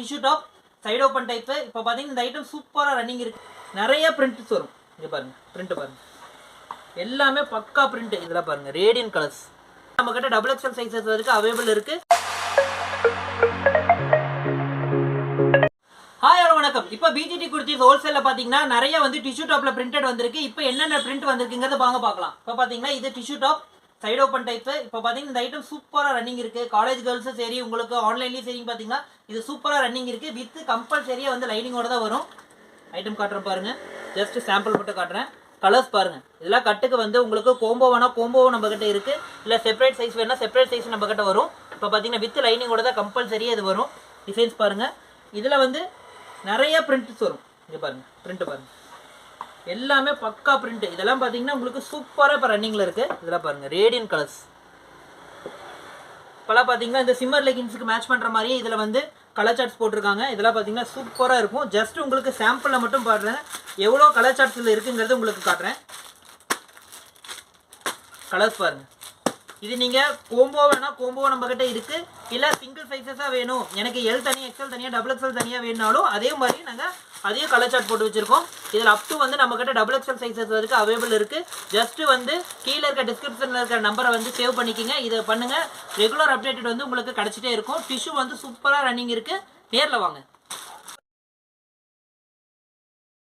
Tissue top side open type. இப்போ பார்த்தீங்கன்னா இந்த ஐட்டம் சூப்பராக ரன்னிங் இருக்கு. நிறைய பிரிண்ட்ஸ் வரும். இங்கே பாருங்க, பிரிண்ட் பாருங்க, எல்லாமே பக்கா பிரிண்ட். இதெல்லாம் பாருங்க, ரேடியன் கலர்ஸ். நம்ம கிட்ட டபுள் எக்ஸ்எல் சைஸஸ் வரைக்கும் அவைலபிள் இருக்கு. ஹாய் ஹலோ வணக்கம். இப்போ பிஜிடி குர்த்திஸ் ஹோல்சேல்ல பாத்தீங்கன்னா நிறைய வந்து டிஷ்யூ டாப்ல பிரிண்டட் வந்திருக்கு. இப்போ என்னென்ன பிரிண்ட் வந்திருக்குங்கிறத வாங்க பார்க்கலாம். இப்போ பாத்தீங்கன்னா இது tissue top side open type. இப்போ பாத்தீங்கன்னா இந்த ஐட்டம் சூப்பரா ரன்னிங் இருக்கு. காலேஜ் கேர்ள்ஸும் சரி, உங்களுக்கு ஆன்லைன்லயும் சரி பாத்தீங்கன்னா இது சூப்பரா ரன்னிங் இருக்கு. வித் கம்பல்சரியா வந்து லைனிங்கோட தான் வரும். ஐட்டம் காட்டுறேன் பாருங்க, ஜஸ்ட் சாம்பிள் மட்டும் காட்டுறேன். கலர்ஸ் பாருங்க, இதெல்லாம் கட்டுக்கு வந்து உங்களுக்கு கோம்போ வேணா கோம்போவும் நம்ம கிட்ட இருக்கு, இல்ல செப்பரேட் சைஸ் வேணா செப்பரேட் சைஸ் நம்ம கிட்ட வரும். இப்போ பாத்தீங்கன்னா வித் லைனிங்கோட தான் கம்பல்சரியா இது வரும். டிசைன்ஸ் பாருங்க, இதுல வந்து நிறைய பிரிண்ட்ஸ் வரும். இங்க பாருங்க, பிரிண்ட் பாருங்க, எல்லாமே பக்கா பிரிண்ட். இதெல்லாம் பாத்தீங்கன்னா உங்களுக்கு சூப்பரா இப்போ ரன்னிங்ல இருக்கு. இதெல்லாம் பாருங்க, ரேடியன் கலர்ஸ். இப்போலாம் பாத்தீங்கன்னா இந்த சிம்மர் லெகின்ஸுக்கு மேட்ச் பண்ற மாதிரி இதுல வந்து கலர் சார்ட்ஸ் போட்டிருக்காங்க. இதெல்லாம் பாத்தீங்கன்னா சூப்பரா இருக்கும். ஜஸ்ட் உங்களுக்கு சாம்பிள்ல மட்டும் பாடுறேன், எவ்வளோ கலர் சார்ட்ஸ் இதுல இருக்குங்கிறது உங்களுக்கு காட்டுறேன். கலர்ஸ் பாருங்க, இது நீங்க கோம்போ வேணா கோம்போ நம்ம கிட்ட இருக்கு, இல்ல சிங்கிள் சைஸஸா வேணும், எனக்கு எல் தனியா எக்ஸ்எல் தனியா டபுள் எக்ஸ்எல் தனியா வேணும்னாலும் அதே மாதிரி நாங்க அதே கலர் சார்ட் போட்டு வச்சிருக்கோம். இதில் அப் டு வந்து நம்ம கிட்ட டபுள் எக்ஸ்எல் சைஸஸ் வரைக்கும் அவைலபிள் இருக்கு. ஜஸ்ட் வந்து கீழே இருக்க டிஸ்கிரிப்ஷன்ல இருக்கிற நம்பரை வந்து சேவ் பண்ணிக்கிங்க. இதை பண்ணுங்க, ரெகுலர் அப்டேட் வந்து உங்களுக்கு கிடைச்சிட்டே இருக்கும். டிஷ்யூ வந்து சூப்பரா ரன்னிங் இருக்கு. நேரில் வாங்க.